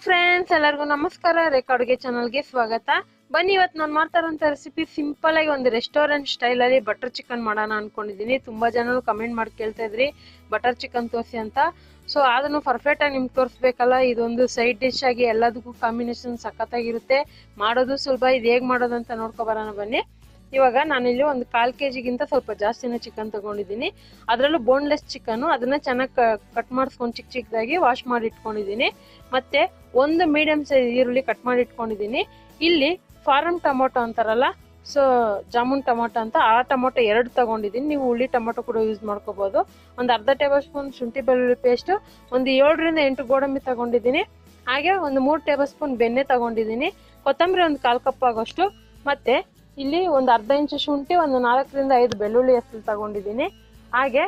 Friends, ಎಲ್ಲರಿಗೂ ನಮಸ್ಕಾರ. ರೇಖಾ ಅಡುಗೆ ಚಾನಲ್ಗೆ ಸ್ವಾಗತ. ಬನ್ನಿ, ಇವತ್ತು ನಾನು ಮಾಡ್ತಾರಂತ ರೆಸಿಪಿ ಸಿಂಪಲ್ ಆಗಿ ಒಂದು ರೆಸ್ಟೋರೆಂಟ್ ಸ್ಟೈಲ್ ಅಲ್ಲಿ ಬಟರ್ ಚಿಕನ್ ಮಾಡೋಣ ಅನ್ಕೊಂಡಿದೀನಿ. ತುಂಬಾ ಜನರು ಕಮೆಂಟ್ ಮಾಡಿ ಕೇಳ್ತಾ ಇದ್ರಿ ಬಟರ್ ಚಿಕನ್ ತೋರಿಸಿ ಅಂತ. ಸೊ ಅದನ್ನು ಪರ್ಫೆಕ್ಟ್ ಆಗಿ ನಿಮ್ಗೆ ತೋರಿಸ್ಬೇಕಲ್ಲ. ಇದೊಂದು ಸೈಡ್ ಡಿಶ್ ಆಗಿ ಎಲ್ಲದಕ್ಕೂ ಕಾಂಬಿನೇಷನ್ ಸಖತ್ತಾಗಿರುತ್ತೆ. ಮಾಡೋದು ಸುಲಭ. ಇದು ಹೇಗೆ ಮಾಡೋದು ಅಂತ ನೋಡ್ಕೊ ಬರೋಣ ಬನ್ನಿ. ಇವಾಗ ನಾನಿಲ್ಲಿ ಒಂದು 1/4 kg ಸ್ವಲ್ಪ ಜಾಸ್ತಿನೇ ಚಿಕನ್ ತಗೊಂಡಿದ್ದೀನಿ. ಅದರಲ್ಲೂ ಬೋನ್ಲೆಸ್ ಚಿಕನ್, ಅದನ್ನ ಚೆನ್ನಾಗಿ ಕಟ್ ಮಾಡಿಸ್ಕೊಂಡು ಚಿಕ್ಕ ಚಿಕ್ಕದಾಗಿ ವಾಶ್ ಮಾಡಿ ಇಟ್ಕೊಂಡಿದ್ದೀನಿ. ಮತ್ತೆ ಒಂದು ಮೀಡಿಯಂ ಸೈಜ್ ಈರುಳ್ಳಿ ಕಟ್ ಮಾಡಿ ಇಟ್ಕೊಂಡಿದ್ದೀನಿ. ಇಲ್ಲಿ ಫಾರಂ ಟೊಮೊಟೊ ಅಂತಾರಲ್ಲ, ಸೊ ಜಾಮೂನ್ ಟೊಮೊಟೊ ಅಂತ, ಆ ಟೊಮೊಟೊ 2 ತಗೊಂಡಿದ್ದೀನಿ. ನೀವು ಹುಳಿ ಟೊಮೊಟೊ ಕೂಡ ಯೂಸ್ ಮಾಡ್ಕೋಬಹುದು. ಒಂದು ಅರ್ಧ ಟೇಬಲ್ ಸ್ಪೂನ್ ಶುಂಠಿ ಬೆಳ್ಳುಳ್ಳಿ ಪೇಸ್ಟ್, ಒಂದು 7 ರಿಂದ 8 ಗೋಡಂಬಿ ತಗೊಂಡಿದ್ದೀನಿ. ಹಾಗೆ ಒಂದು 3 ಟೇಬಲ್ ಸ್ಪೂನ್ ಬೆಣ್ಣೆ ತಗೊಂಡಿದ್ದೀನಿ. ಕೊತ್ತಂಬರಿ ಒಂದು 1/4 ಕಪ್ ಆಗೋಷ್ಟು. ಮತ್ತೆ ಇಲ್ಲಿ ಒಂದು ಅರ್ಧ ಇಂಚು ಶುಂಠಿ, ಒಂದು 4 ರಿಂದ 5 ಬೆಳ್ಳುಳ್ಳಿ ಹೆಸರು ತಗೊಂಡಿದ್ದೀನಿ. ಹಾಗೆ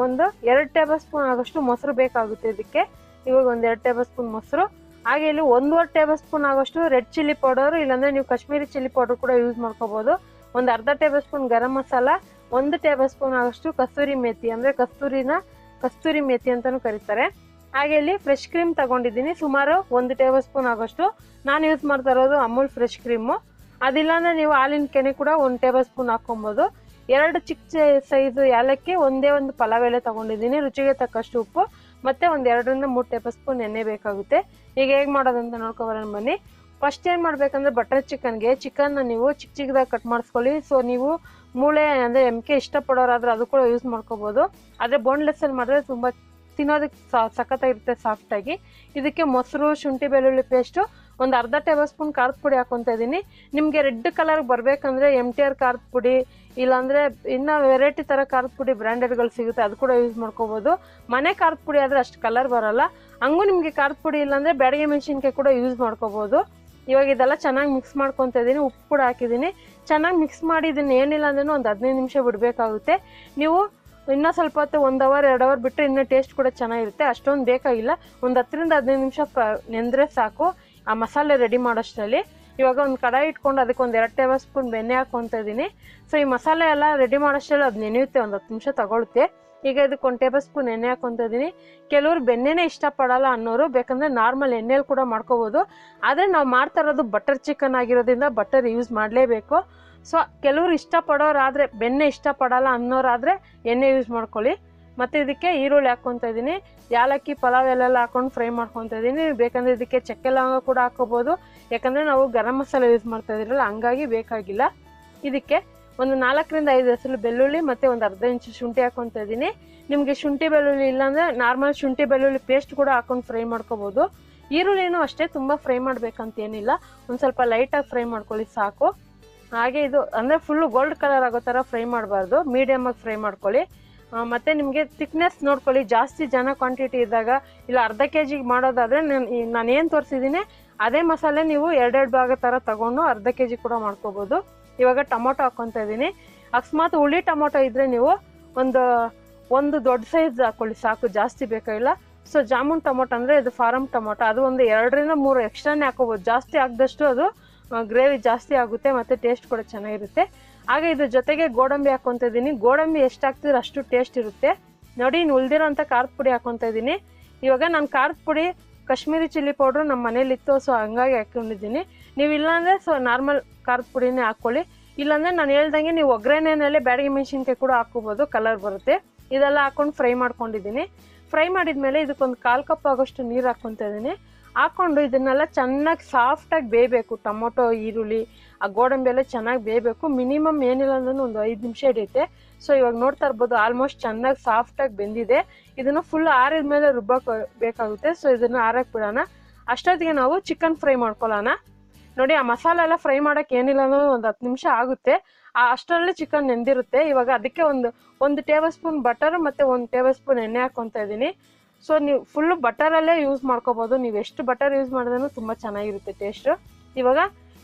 ಒಂದು 2 ಟೇಬಲ್ ಸ್ಪೂನ್ ಆಗೋಷ್ಟು ಮೊಸರು ಬೇಕಾಗುತ್ತೆ ಇದಕ್ಕೆ. ಇವಾಗ ಒಂದು 2 ಟೇಬಲ್ ಸ್ಪೂನ್ ಮೊಸರು. ಹಾಗೆ ಇಲ್ಲಿ 1.5 ಟೇಬಲ್ ಸ್ಪೂನ್ ಆಗೋಷ್ಟು ರೆಡ್ ಚಿಲ್ಲಿ ಪೌಡರ್, ಇಲ್ಲಾಂದ್ರೆ ನೀವು ಕಾಶ್ಮೀರಿ ಚಿಲ್ಲಿ ಪೌಡರ್ ಕೂಡ ಯೂಸ್ ಮಾಡ್ಕೋಬಹುದು. ಒಂದು ಅರ್ಧ table spoon garam masala, 1 table spoon ಆಗೋಷ್ಟು ಕಸ್ತೂರಿ ಮೇಥಿ, ಅಂದ್ರೆ ಕಸ್ತೂರಿ ಮೇಥಿ ಅಂತಾನು ಕರೀತಾರೆ. ಹಾಗೆ ಇಲ್ಲಿ ಫ್ರೆಶ್ ಕ್ರೀಮ್ ತಗೊಂಡಿದ್ದೀನಿ, ಸುಮಾರು 1 ಟೇಬಲ್ ಸ್ಪೂನ್ ಆಗೋಷ್ಟು. ನಾನು ಯೂಸ್ ಮಾಡ್ತಾ ಇರೋದು ಅಮೂಲ್ ಫ್ರೆಶ್ ಕ್ರೀಮು. ಅದಿಲ್ಲ ಅಂದ್ರೆ ನೀವು ಹಾಲಿನ ಕೆನೆ ಕೂಡ 1 ಟೇಬಲ್ ಸ್ಪೂನ್ ಹಾಕೊಬಹುದು. 2 ಚಿಕ್ಕ ಸೈಜು ಏಲಕ್ಕಿ, ಒಂದೇ ಒಂದು ಪಲಾವ್ ಎಲೆ ತಗೊಂಡಿದ್ದೀನಿ. ರುಚಿಗೆ ತಕ್ಕಷ್ಟು ಉಪ್ಪು, ಮತ್ತೆ ಒಂದು 2 ರಿಂದ 3 ಟೇಬಲ್ ಸ್ಪೂನ್ ಎಣ್ಣೆ ಬೇಕಾಗುತ್ತೆ. ಈಗ ಹೇಗೆ ಮಾಡೋದಂತ ನೋಡ್ಕೊಬರೋಣ ಬನ್ನಿ. ಫಸ್ಟ್ ಏನು ಮಾಡ್ಬೇಕಂದ್ರೆ ಬಟರ್ ಚಿಕನ್ನ ನೀವು ಚಿಕ್ಕ ಚಿಕ್ಕದಾಗಿ ಕಟ್ ಮಾಡಿಸ್ಕೊಳ್ಳಿ. ಸೊ ನೀವು ಮೂಳೆ ಅಂದರೆ ಎಮ್ಕೆ ಇಷ್ಟಪಡೋರಾದ್ರೆ ಅದು ಕೂಡ ಯೂಸ್ ಮಾಡ್ಕೋಬೋದು. ಆದರೆ ಬೋನ್ಲೆಸ್ಸಲ್ಲಿ ಮಾಡಿದ್ರೆ ತುಂಬ ತಿನ್ನೋದಕ್ಕೆ ಸಖತ್ತಾಗಿರುತ್ತೆ, ಸಾಫ್ಟಾಗಿ. ಇದಕ್ಕೆ ಮೊಸರು, ಶುಂಠಿ ಬೆಳ್ಳುಳ್ಳಿ ಪೇಸ್ಟು, ಒಂದು ಅರ್ಧ ಟೇಬಲ್ ಸ್ಪೂನ್ ಖಾರದ ಪುಡಿ ಹಾಕೊತಾ ಇದ್ದೀನಿ. ನಿಮಗೆ ರೆಡ್ ಕಲರ್ ಬರಬೇಕಂದ್ರೆ MTR ಖಾರದ ಪುಡಿ, ಇಲ್ಲಾಂದರೆ ಇನ್ನೂ ವೆರೈಟಿ ಥರ ಖಾರದ ಪುಡಿ ಬ್ರ್ಯಾಂಡೆಡ್ಗಳು ಸಿಗುತ್ತೆ, ಅದು ಕೂಡ ಯೂಸ್ ಮಾಡ್ಕೋಬೋದು. ಮನೆ ಖಾರದ ಪುಡಿ ಆದರೆ ಅಷ್ಟು ಕಲರ್ ಬರೋಲ್ಲ. ಹಂಗೂ ನಿಮಗೆ ಖಾರದ ಪುಡಿ ಇಲ್ಲಾಂದರೆ ಬ್ಯಾಡಗೆ ಮೆಣಸಿನ್ಕಾಯಿ ಕೂಡ ಯೂಸ್ ಮಾಡ್ಕೋಬೋದು. ಇವಾಗ ಇದೆಲ್ಲ ಚೆನ್ನಾಗಿ ಮಿಕ್ಸ್ ಮಾಡ್ಕೊತಾ ಇದ್ದೀನಿ. ಉಪ್ಪು ಕೂಡ ಹಾಕಿದ್ದೀನಿ. ಚೆನ್ನಾಗಿ ಮಿಕ್ಸ್ ಮಾಡಿ ಇದನ್ನು ಏನಿಲ್ಲ ಅಂದ್ರೂ ಒಂದು 15 ನಿಮಿಷ ಬಿಡಬೇಕಾಗುತ್ತೆ. ನೀವು ಇನ್ನೂ ಸ್ವಲ್ಪ ಹೊತ್ತು 1 ಅವರ್ 2 ಅವರ್ ಬಿಟ್ಟರೆ ಇನ್ನೂ ಟೇಸ್ಟ್ ಕೂಡ ಚೆನ್ನಾಗಿರುತ್ತೆ. ಅಷ್ಟೊಂದು ಬೇಕಾಗಿಲ್ಲ, ಒಂದು 10 ರಿಂದ 15 ನಿಮಿಷ ನೆಂದರೆ ಸಾಕು ಆ ಮಸಾಲೆ ರೆಡಿ ಮಾಡೋಷ್ಟರಲ್ಲಿ. ಇವಾಗ ಒಂದು ಕಡಾಯಿ ಇಟ್ಕೊಂಡು ಅದಕ್ಕೆ ಒಂದು 2 ಟೇಬಲ್ ಸ್ಪೂನ್ ಬೆಣ್ಣೆ ಹಾಕ್ಕೊತಾ ಇದ್ದೀನಿ. ಸೊ ಈ ಮಸಾಲೆ ಎಲ್ಲ ರೆಡಿ ಮಾಡೋಷ್ಟರಲ್ಲಿ ಅದು ನೆನೆಯುತ್ತೆ, ಒಂದು 10 ನಿಮಿಷ ತಗೊಳುತ್ತೆ. ಈಗ ಇದಕ್ಕೆ 1 ಟೇಬಲ್ ಸ್ಪೂನ್ ಎಣ್ಣೆ ಹಾಕ್ಕೊತಾ ಇದ್ದೀನಿ. ಕೆಲವರು ಬೆಣ್ಣೆನೇ ಇಷ್ಟಪಡಲ್ಲ ಅನ್ನೋರು ಬೇಕಂದರೆ ನಾರ್ಮಲ್ ಎಣ್ಣೆಯಲ್ಲಿ ಕೂಡ ಮಾಡ್ಕೋಬೋದು. ಆದರೆ ನಾವು ಮಾಡ್ತಾ ಇರೋದು ಬಟರ್ ಚಿಕನ್ ಆಗಿರೋದ್ರಿಂದ ಬಟರ್ ಯೂಸ್ ಮಾಡಲೇಬೇಕು. ಸೊ ಕೆಲವರು ಇಷ್ಟಪಡೋರಾದರೆ, ಬೆಣ್ಣೆ ಇಷ್ಟಪಡಲ್ಲ ಅನ್ನೋರಾದರೆ ಎಣ್ಣೆ ಯೂಸ್ ಮಾಡ್ಕೊಳ್ಳಿ. ಮತ್ತು ಇದಕ್ಕೆ ಈರುಳ್ಳಿ ಹಾಕ್ಕೊತಾ ಇದ್ದೀನಿ. ಏಲಕ್ಕಿ, ಪಲಾವ್ ಎಲೆಲ್ಲ ಹಾಕೊಂಡು ಫ್ರೈ ಮಾಡ್ಕೊತಾ ಇದ್ದೀನಿ. ಬೇಕಂದರೆ ಇದಕ್ಕೆ ಚಕ್ಕೆ ಲವಂಗ ಕೂಡ ಹಾಕೋಬೋದು, ಯಾಕಂದರೆ ನಾವು ಗರಂ ಮಸಾಲೆ ಯೂಸ್ ಮಾಡ್ತಾ ಇದ್ದೀರಲ್ಲ, ಹಂಗಾಗಿ ಬೇಕಾಗಿಲ್ಲ. ಇದಕ್ಕೆ ಒಂದು 4 ರಿಂದ 5 ಹೆಸರು ಬೆಳ್ಳುಳ್ಳಿ ಮತ್ತು ಒಂದು ಅರ್ಧ ಇಂಚು ಶುಂಠಿ ಹಾಕ್ಕೊತಾ ಇದ್ದೀನಿ. ನಿಮಗೆ ಶುಂಠಿ ಬೆಳ್ಳುಳ್ಳಿ ಇಲ್ಲಾಂದರೆ ನಾರ್ಮಲ್ ಶುಂಠಿ ಬೆಳ್ಳುಳ್ಳಿ ಪೇಸ್ಟ್ ಕೂಡ ಹಾಕೊಂಡು ಫ್ರೈ ಮಾಡ್ಕೋಬೋದು. ಈರುಳ್ಳಿನೂ ಅಷ್ಟೇ, ತುಂಬ ಫ್ರೈ ಮಾಡಬೇಕಂತೇನಿಲ್ಲ, ಒಂದು ಸ್ವಲ್ಪ ಲೈಟಾಗಿ ಫ್ರೈ ಮಾಡ್ಕೊಳ್ಳಿ ಸಾಕು. ಹಾಗೆ ಇದು ಅಂದರೆ ಫುಲ್ಲು ಗೋಲ್ಡ್ ಕಲರ್ ಆಗೋ ಥರ ಫ್ರೈ ಮಾಡಬಾರ್ದು, ಮೀಡಿಯಮಾಗಿ ಫ್ರೈ ಮಾಡ್ಕೊಳ್ಳಿ. ಮತ್ತು ನಿಮಗೆ ಥಿಕ್ನೆಸ್ ನೋಡ್ಕೊಳ್ಳಿ. ಜಾಸ್ತಿ ಜನ ಕ್ವಾಂಟಿಟಿ ಇದ್ದಾಗ, ಇಲ್ಲ ಅರ್ಧ kg ಮಾಡೋದಾದರೆ ನಾನು ಏನು ತೋರಿಸಿದ್ದೀನಿ ಅದೇ ಮಸಾಲೆ ನೀವು 2 ಭಾಗ ಥರ ತೊಗೊಂಡು ಅರ್ಧ kg ಕೂಡ ಮಾಡ್ಕೋಬೋದು. ಇವಾಗ ಟೊಮೊಟೊ ಹಾಕ್ಕೊತಾ ಇದ್ದೀನಿ. ಅಕಸ್ಮಾತ್ ಹುಳಿ ಟೊಮೊಟೊ ಇದ್ದರೆ ನೀವು ಒಂದು ದೊಡ್ಡ ಸೈಜ್ ಹಾಕ್ಕೊಳ್ಳಿ ಸಾಕು, ಜಾಸ್ತಿ ಬೇಕಾಗಿಲ್ಲ. ಸೊ ಜಾಮೂನ್ ಟೊಮೊಟೊ ಅಂದರೆ ಇದು ಫಾರಂ ಟೊಮೊಟೊ, ಅದು ಒಂದು 2 ರಿಂದ 3 ಎಕ್ಸ್ಟ್ರಾನೇ ಹಾಕೋಬೋದು. ಜಾಸ್ತಿ ಹಾಕಿದಷ್ಟು ಅದು ಗ್ರೇವಿ ಜಾಸ್ತಿ ಆಗುತ್ತೆ ಮತ್ತು ಟೇಸ್ಟ್ ಕೂಡ ಚೆನ್ನಾಗಿರುತ್ತೆ. ಹಾಗೆ ಇದ್ರ ಜೊತೆಗೆ ಗೋಡಂಬಿ ಹಾಕ್ಕೊತಾ ಇದ್ದೀನಿ. ಗೋಡಂಬಿ ಎಷ್ಟು ಹಾಕ್ತಿದ್ರೆ ಅಷ್ಟು ಟೇಸ್ಟ್ ಇರುತ್ತೆ. ನೋಡಿ, ಇನ್ನು ಉಳಿದಿರೋಂಥ ಖಾರದ ಪುಡಿ ಹಾಕ್ಕೊತಾ ಇದ್ದೀನಿ. ಇವಾಗ ನಾನು ಖಾರದ ಪುಡಿ ಕಾಶ್ಮೀರಿ ಚಿಲ್ಲಿ ಪೌಡ್ರು ನಮ್ಮ ಮನೇಲಿತ್ತು, ಸೊ ಹಂಗಾಗಿ ಹಾಕ್ಕೊಂಡಿದ್ದೀನಿ. ನೀವು ಇಲ್ಲಾಂದರೆ ಸೊ ನಾರ್ಮಲ್ ಖಾರದ ಪುಡಿನೇ ಹಾಕ್ಕೊಳ್ಳಿ. ಇಲ್ಲಾಂದರೆ ನಾನು ಹೇಳ್ದಂಗೆ ನೀವು ಒಗ್ಗರಣೆನಲ್ಲೇ ಬ್ಯಾಡಗಿ ಮೆಣಸಿನ್ಕಾಯಿ ಕೂಡ ಹಾಕ್ಕೋಬೋದು, ಕಲರ್ ಬರುತ್ತೆ. ಇದೆಲ್ಲ ಹಾಕ್ಕೊಂಡು ಫ್ರೈ ಮಾಡ್ಕೊಂಡಿದ್ದೀನಿ. ಫ್ರೈ ಮಾಡಿದ್ಮೇಲೆ ಇದಕ್ಕೊಂದು 1/4 ಕಪ್ ಆಗೋಷ್ಟು ನೀರು ಹಾಕ್ಕೊತಾ ಇದ್ದೀನಿ. ಹಾಕ್ಕೊಂಡು ಇದನ್ನೆಲ್ಲ ಚೆನ್ನಾಗಿ ಸಾಫ್ಟಾಗಿ ಬೇಯಬೇಕು. ಟೊಮೊಟೊ, ಈರುಳ್ಳಿ, ಆ ಗೋಡಂಬಿ ಎಲ್ಲ ಚೆನ್ನಾಗಿ ಬೇಯಬೇಕು. ಮಿನಿಮಮ್ ಏನಿಲ್ಲ ಅಂದ್ರೂ ಒಂದು 5 ನಿಮಿಷ ಹಿಡಿಯುತ್ತೆ. ಸೊ ಇವಾಗ ನೋಡ್ತಾ ಇರ್ಬೋದು, ಆಲ್ಮೋಸ್ಟ್ ಚೆನ್ನಾಗಿ ಸಾಫ್ಟಾಗಿ ಬೆಂದಿದೆ. ಇದನ್ನು ಫುಲ್ ಆರಿದ ಮೇಲೆ ರುಬ್ಬಕ್ಕೆ ಬೇಕಾಗುತ್ತೆ. ಸೊ ಇದನ್ನು ಆರಕ್ಕೆ ಬಿಡೋಣ. ಅಷ್ಟೊತ್ತಿಗೆ ನಾವು ಚಿಕನ್ ಫ್ರೈ ಮಾಡ್ಕೊಳ್ಳೋಣ. ನೋಡಿ, ಆ ಮಸಾಲೆ ಎಲ್ಲ ಫ್ರೈ ಮಾಡೋಕ್ಕೆ ಏನಿಲ್ಲ ಅಂದ್ರೂ ಒಂದು 10 ನಿಮಿಷ ಆಗುತ್ತೆ. ಅಷ್ಟರಲ್ಲಿ ಚಿಕನ್ ನೆಂದಿರುತ್ತೆ. ಇವಾಗ ಅದಕ್ಕೆ ಒಂದು ಟೇಬಲ್ ಸ್ಪೂನ್ ಬಟರ್ ಮತ್ತು 1 ಟೇಬಲ್ ಸ್ಪೂನ್ ಎಣ್ಣೆ ಹಾಕ್ಕೊತಾ ಇದ್ದೀನಿ. ಸೊ ನೀವು ಫುಲ್ಲು ಬಟರಲ್ಲೇ ಯೂಸ್ ಮಾಡ್ಕೋಬೋದು. ನೀವು ಎಷ್ಟು ಬಟರ್ ಯೂಸ್ ಮಾಡಿದ್ರೂ ತುಂಬ ಚೆನ್ನಾಗಿರುತ್ತೆ ಟೇಸ್ಟು. ಇವಾಗ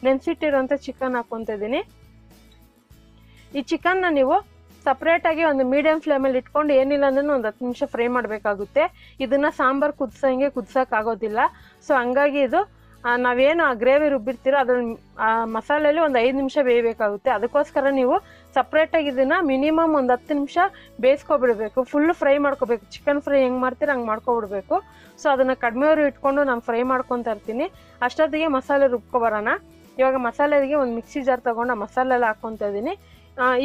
ನೆನೆಸಿಟ್ಟಿರೋಂಥ ಚಿಕನ್ ಹಾಕ್ಕೊತಾ ಇದ್ದೀನಿ. ಈ ಚಿಕನ್ನ ನೀವು ಸಪ್ರೇಟಾಗಿ ಒಂದು ಮೀಡಿಯಮ್ ಫ್ಲೇಮಲ್ಲಿ ಇಟ್ಕೊಂಡು ಏನಿಲ್ಲ ಅಂದ್ರೂ ಒಂದು 10 ನಿಮಿಷ ಫ್ರೈ ಮಾಡಬೇಕಾಗುತ್ತೆ. ಇದನ್ನು ಸಾಂಬಾರು ಕುದಿಸೋಂಗೆ ಕುದಿಸೋಕ್ಕಾಗೋದಿಲ್ಲ. ಸೊ ಹಂಗಾಗಿ ಇದು ನಾವೇನು ಆ ಗ್ರೇವಿ ರುಬ್ಬಿರ್ತೀರೋ ಅದ್ರ ಮಸಾಲೆಯಲ್ಲಿ ಒಂದು 5 ನಿಮಿಷ ಬೇಯಬೇಕಾಗುತ್ತೆ. ಅದಕ್ಕೋಸ್ಕರ ನೀವು ಸಪ್ರೇಟಾಗಿ ಇದನ್ನು ಮಿನಿಮಮ್ ಒಂದು 10 ನಿಮಿಷ ಬೇಯಿಸ್ಕೊಬಿಡ್ಬೇಕು. ಫುಲ್ಲು ಫ್ರೈ ಮಾಡ್ಕೋಬೇಕು. ಚಿಕನ್ ಫ್ರೈ ಹೆಂಗೆ ಮಾಡ್ತೀರ ಹಂಗೆ ಮಾಡ್ಕೊಬಿಡ್ಬೇಕು. ಸೊ ಅದನ್ನು ಕಡಿಮೆ ಉರಿ ಇಟ್ಕೊಂಡು ನಾನು ಫ್ರೈ ಮಾಡ್ಕೊತಾ ಇರ್ತೀನಿ. ಅಷ್ಟೊತ್ತಿಗೆ ಮಸಾಲೆ ರುಬ್ಕೊಬರೋಣ. ಇವಾಗ ಮಸಾಲೆಗೆ ಒಂದು ಮಿಕ್ಸಿ ಜಾರ್ ತೊಗೊಂಡು ಆ ಮಸಾಲೆ ಎಲ್ಲ ಹಾಕ್ಕೊತಾ ಇದ್ದೀನಿ.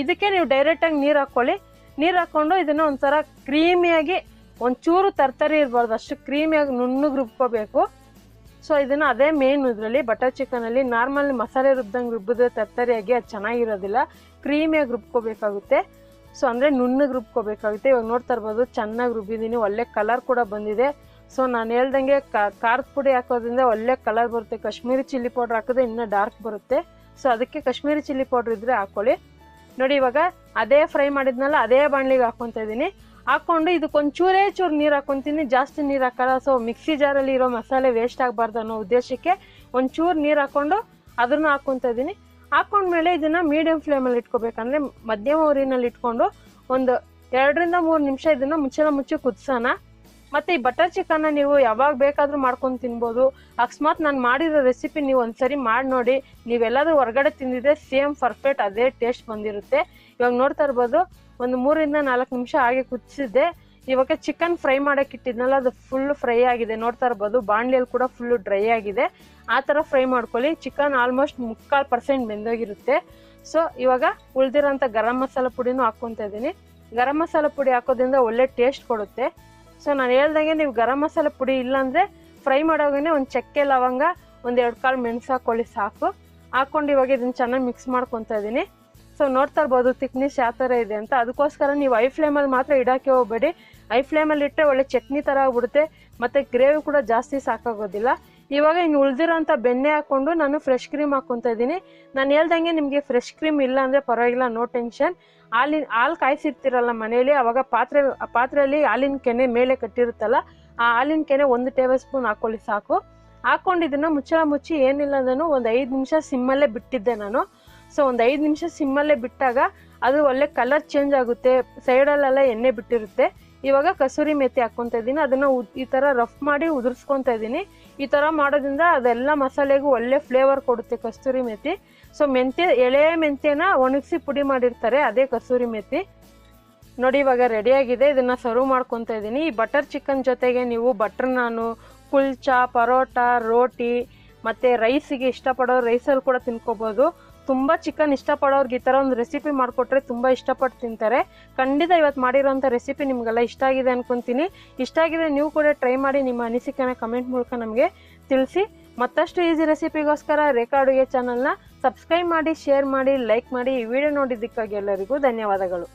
ಇದಕ್ಕೆ ನೀವು ಡೈರೆಕ್ಟಾಗಿ ನೀರು ಹಾಕ್ಕೊಳ್ಳಿ. ನೀರು ಹಾಕ್ಕೊಂಡು ಇದನ್ನು ಒಂಥರ ಕ್ರೀಮಿಯಾಗಿ, ಒಂಚೂರು ತರ್ತರಿ ಇರಬಾರ್ದು, ಅಷ್ಟು ಕ್ರೀಮಿಯಾಗಿ ನುಣ್ಣಗೆ ರುಬ್ಕೋಬೇಕು. ಸೊ ಇದನ್ನು ಅದೇ ಮೇನ್ ಇದರಲ್ಲಿ ಬಟರ್ ಚಿಕನಲ್ಲಿ ನಾರ್ಮಲ್ ಮಸಾಲೆ ರುಬ್ದಂಗೆ ರುಬ್ಬಿದ್ರೆ ತರ್ತರಿಯಾಗಿ ಅದು ಚೆನ್ನಾಗಿರೋದಿಲ್ಲ. ಕ್ರೀಮಿಯಾಗಿ ರುಬ್ಕೋಬೇಕಾಗುತ್ತೆ. ಸೊ ಅಂದರೆ ನುಣ್ಣಗೆ ರುಬ್ಕೋಬೇಕಾಗುತ್ತೆ. ಇವಾಗ ನೋಡ್ತಾ ಇರ್ಬೋದು ಚೆನ್ನಾಗಿ ರುಬ್ಬಿದ್ದೀನಿ. ಒಳ್ಳೆ ಕಲರ್ ಕೂಡ ಬಂದಿದೆ. ಸೊ ನಾನು ಹೇಳ್ದಂಗೆ ಖಾರದ ಪುಡಿ ಹಾಕೋದ್ರಿಂದ ಒಳ್ಳೆ ಕಲರ್ ಬರುತ್ತೆ. ಕಾಶ್ಮೀರಿ ಚಿಲ್ಲಿ ಪೌಡ್ರ್ ಹಾಕಿದ್ರೆ ಇನ್ನೂ ಡಾರ್ಕ್ ಬರುತ್ತೆ. ಸೊ ಅದಕ್ಕೆ ಕಾಶ್ಮೀರಿ ಚಿಲ್ಲಿ ಪೌಡ್ರ್ ಇದ್ದರೆ ಹಾಕ್ಕೊಳ್ಳಿ. ನೋಡಿ ಇವಾಗ ಅದೇ ಫ್ರೈ ಮಾಡಿದ್ನಲ್ಲ ಅದೇ ಬಾಣಲಿಗೆ ಹಾಕ್ಕೊತಾ ಇದ್ದೀನಿ. ಹಾಕ್ಕೊಂಡು ಇದಕ್ಕೊಂಚೂರೇ ಚೂರು ನೀರು ಹಾಕ್ಕೊತೀನಿ, ಜಾಸ್ತಿ ನೀರು ಹಾಕಲ್ಲ. ಸೊ ಮಿಕ್ಸಿ ಜಾರಲ್ಲಿ ಇರೋ ಮಸಾಲೆ ವೇಸ್ಟ್ ಆಗಬಾರ್ದು ಅನ್ನೋ ಉದ್ದೇಶಕ್ಕೆ ಒಂಚೂರು ನೀರು ಹಾಕ್ಕೊಂಡು ಅದನ್ನು ಹಾಕ್ಕೊತಾ ಇದ್ದೀನಿ. ಹಾಕ್ಕೊಂಡ್ಮೇಲೆ ಇದನ್ನು ಮೀಡಿಯಮ್ ಫ್ಲೇಮಲ್ಲಿ ಇಟ್ಕೋಬೇಕಂದ್ರೆ ಮಧ್ಯಮ ಉರಿನಲ್ಲಿ ಇಟ್ಕೊಂಡು ಒಂದು 2 ರಿಂದ 3 ನಿಮಿಷ ಇದನ್ನು ಮುಚ್ಚಿ ಕುದಿಸೋಣ. ಮತ್ತು ಈ ಬಟರ್ ಚಿಕನ್ನ ನೀವು ಯಾವಾಗ ಬೇಕಾದರೂ ಮಾಡ್ಕೊಂಡು ತಿನ್ಬೋದು. ಅಕಸ್ಮಾತ್ ನಾನು ಮಾಡಿರೋ ರೆಸಿಪಿ ನೀವು ಒಂದ್ಸರಿ ಮಾಡಿ ನೋಡಿ. ನೀವೆಲ್ಲಾದರೂ ಹೊರಗಡೆ ತಿಂದಿದ್ರೆ ಸೇಮ್ ಪರ್ಫೆಕ್ಟ್ ಅದೇ ಟೇಸ್ಟ್ ಬಂದಿರುತ್ತೆ. ಇವಾಗ ನೋಡ್ತಾ ಇರ್ಬೋದು ಒಂದು 3 ರಿಂದ 4 ನಿಮಿಷ ಹಾಗೆ ಕುದಿಸಿದ್ದೆ. ಇವಾಗ ಚಿಕನ್ ಫ್ರೈ ಮಾಡೋಕ್ಕೆ ಇಟ್ಟಿದ್ನಲ್ಲ ಅದು ಫುಲ್ಲು ಫ್ರೈ ಆಗಿದೆ. ನೋಡ್ತಾ ಇರ್ಬೋದು ಬಾಣಲಿಯಲ್ಲಿ ಕೂಡ ಫುಲ್ಲು ಡ್ರೈ ಆಗಿದೆ. ಆ ಥರ ಫ್ರೈ ಮಾಡ್ಕೊಳ್ಳಿ. Chicken almost 3/4% ಬೆಂದೋಗಿರುತ್ತೆ. ಸೊ ಇವಾಗ ಉಳಿದಿರೋಂಥ ಗರಂ ಮಸಾಲ ಪುಡಿನೂ ಹಾಕ್ಕೊತಾ ಇದ್ದೀನಿ. ಗರಂ ಮಸಾಲ ಪುಡಿ ಹಾಕೋದ್ರಿಂದ ಒಳ್ಳೆ ಟೇಸ್ಟ್ ಕೊಡುತ್ತೆ. ಸೊ ನಾನು ಹೇಳ್ದಂಗೆ ನೀವು ಗರಂ ಮಸಾಲೆ ಪುಡಿ ಇಲ್ಲಾಂದರೆ ಫ್ರೈ ಮಾಡೋಗೇ ಒಂದು ಚಕ್ಕೆ ಲವಂಗ, ಒಂದು 2 ಕಾಳು ಮೆಣಸು ಹಾಕ್ಕೊಳ್ಳಿ ಸಾಕು. ಹಾಕ್ಕೊಂಡು ಇವಾಗ ಇದನ್ನು ಚೆನ್ನಾಗಿ ಮಿಕ್ಸ್ ಮಾಡ್ಕೊತಾ ಇದ್ದೀನಿ. ಸೊ ನೋಡ್ತಾ ಇರ್ಬೋದು ತಿಕ್ನೆಸ್ ಯಾವ ಥರ ಇದೆ ಅಂತ. ಅದಕ್ಕೋಸ್ಕರ ನೀವು ಐ ಫ್ಲೇಮಲ್ಲಿ ಮಾತ್ರ ಇಡೋಕ್ಕೆ ಹೋಗಬೇಡಿ. ಐ ಫ್ಲೇಮಲ್ಲಿ ಇಟ್ಟರೆ ಒಳ್ಳೆ ಚಟ್ನಿ ಥರ ಆಗ್ಬಿಡುತ್ತೆ. ಮತ್ತು ಗ್ರೇವಿ ಕೂಡ ಜಾಸ್ತಿ ಸಾಕಾಗೋದಿಲ್ಲ. ಇವಾಗ ಇನ್ನು ಉಳಿದಿರೋಂಥ ಬೆಣ್ಣೆ ಹಾಕ್ಕೊಂಡು ನಾನು ಫ್ರೆಶ್ ಕ್ರೀಮ್ ಹಾಕ್ಕೊತಾ ಇದ್ದೀನಿ. ನಾನು ಹೇಳ್ದಂಗೆ ನಿಮಗೆ ಫ್ರೆಶ್ ಕ್ರೀಮ್ ಇಲ್ಲ ಅಂದರೆ ಪರವಾಗಿಲ್ಲ, ನೋ ಟೆನ್ಷನ್. ಹಾಲು ಕಾಯಿಸಿರ್ತೀರಲ್ಲ ಮನೇಲಿ, ಆವಾಗ ಪಾತ್ರೆಯಲ್ಲಿ ಹಾಲಿನ ಕೆನೆ ಮೇಲೆ ಕಟ್ಟಿರುತ್ತಲ್ಲ, ಆ ಹಾಲಿನ ಕೆನೆ 1 ಟೇಬಲ್ ಸ್ಪೂನ್ ಹಾಕ್ಕೊಳ್ಳಿ ಸಾಕು. ಹಾಕ್ಕೊಂಡು ಇದನ್ನು ಮುಚ್ಚಿ ಏನಿಲ್ಲ ನಾನು ಒಂದು 5 ನಿಮಿಷ ಸಿಮ್ಮಲ್ಲೇ ಬಿಟ್ಟಿದ್ದೆ ನಾನು. ಸೊ ಒಂದು 5 ನಿಮಿಷ ಸಿಮ್ಮಲ್ಲೇ ಬಿಟ್ಟಾಗ ಅದು ಒಳ್ಳೆ ಕಲರ್ ಚೇಂಜ್ ಆಗುತ್ತೆ. ಸೈಡಲ್ಲೆಲ್ಲ ಎಣ್ಣೆ ಬಿಟ್ಟಿರುತ್ತೆ. ಇವಾಗ ಕಸೂರಿ ಮೆಥಿ ಹಾಕ್ಕೊತಾ ಇದ್ದೀನಿ. ಅದನ್ನು ಈ ಥರ ರಫ್ ಮಾಡಿ ಉದುರಿಸ್ಕೊತಾ ಇದ್ದೀನಿ. ಈ ಥರ ಮಾಡೋದ್ರಿಂದ ಅದೆಲ್ಲ ಮಸಾಲೆಗೂ ಒಳ್ಳೆ ಫ್ಲೇವರ್ ಕೊಡುತ್ತೆ ಕಸೂರಿ ಮೆಥಿ. ಸೊ ಎಳೆ ಮೆಂತ್ಯನ ಒಣಗಿಸಿ ಪುಡಿ ಮಾಡಿರ್ತಾರೆ, ಅದೇ ಕಸೂರಿ ಮೆಥಿ. ನೋಡಿ ಇವಾಗ ರೆಡಿಯಾಗಿದೆ. ಇದನ್ನು ಸರ್ವ್ ಮಾಡ್ಕೊತಾ ಇದ್ದೀನಿ. ಈ ಬಟರ್ ಚಿಕನ್ ಜೊತೆಗೆ ನೀವು ಬಟರ್ ನಾನು, ಕುಲ್ಚಾ, ಪರೋಟ, ರೋಟಿ ಮತ್ತು ರೈಸಿಗೆ ಇಷ್ಟಪಡೋರು ರೈಸಲ್ಲಿ ಕೂಡ ತಿನ್ಕೋಬೋದು. ತುಂಬ ಚಿಕನ್ ಇಷ್ಟಪಡೋರ್ಗೆ ಈ ಥರ ಒಂದು ರೆಸಿಪಿ ಮಾಡಿಕೊಟ್ರೆ ತುಂಬ ಇಷ್ಟಪಟ್ಟು ತಿಂತಾರೆ. ಖಂಡಿತ ಇವತ್ತು ಮಾಡಿರೋಂಥ ರೆಸಿಪಿ ನಿಮಗೆಲ್ಲ ಇಷ್ಟ ಆಗಿದೆ ಅನ್ಕೊತೀನಿ. ಇಷ್ಟ ಆಗಿದೆ ನೀವು ಕೂಡ ಟ್ರೈ ಮಾಡಿ ನಿಮ್ಮ ಅನಿಸಿಕೆನ ಕಮೆಂಟ್ ಮೂಲಕ ನಮಗೆ ತಿಳಿಸಿ. ಮತ್ತಷ್ಟು ಈಸಿ ರೆಸಿಪಿಗೋಸ್ಕರ ರೇಖಾ ಅಡುಗೆ ಚಾನಲ್ನ ಸಬ್ಸ್ಕ್ರೈಬ್ ಮಾಡಿ, ಶೇರ್ ಮಾಡಿ, ಲೈಕ್ ಮಾಡಿ. ಈ ವಿಡಿಯೋ ನೋಡಿದ್ದಕ್ಕಾಗಿ ಎಲ್ಲರಿಗೂ ಧನ್ಯವಾದಗಳು.